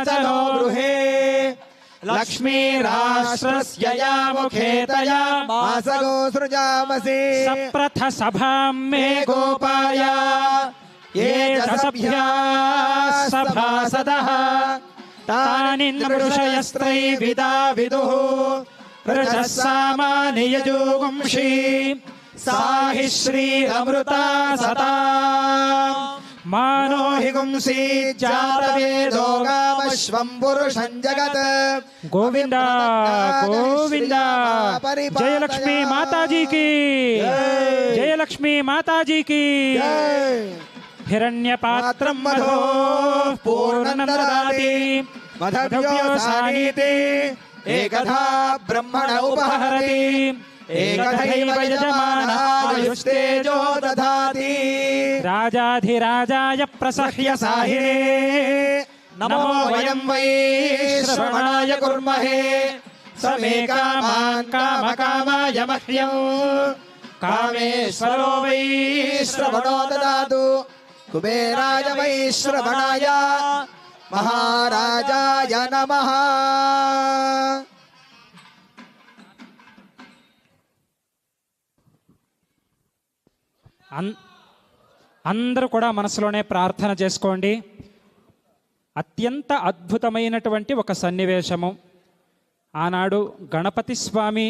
नीलाचलो गृहे लक्ष्मीराष्ट्रस्य या मुखे तया मासगो सृजामसि सप्रथ सभां मे गोपाय ये च सभ्याः सभासदः तानि नृषयस्त्रैविदा विदुः रजः सामानि यजुगुंषि सा हि श्रीरमृता सता मानो हि गुंसी जातवेदो गामश्वं पुरुषं जगत् गोविंदा गोविंदा। जय लक्ष्मी माताजी की, जय लक्ष्मी माताजी की। हिरण्यपात्रं मधो पूर्णं ददाति मधव्योसानीति एकधा ब्रह्मण उपहरति एकथैव यजमानायुस्तेजो दधाति राजाधिराजाय प्रसह्य साहिने नमो वयं वै श्रवणाय कुर्महे समे कामान् कामकामाय मह्यं कामेश्वरो वै श्रवणो ददातु कुबेराय वै श्रवणाय महाराजाय नमः। అందరూ కూడా మనసులోనే ప్రార్థన చేసుకోండి. అత్యంత అద్భుతమైనటువంటి ఒక సన్నివేశము. ఆనాడు గణపతి స్వామి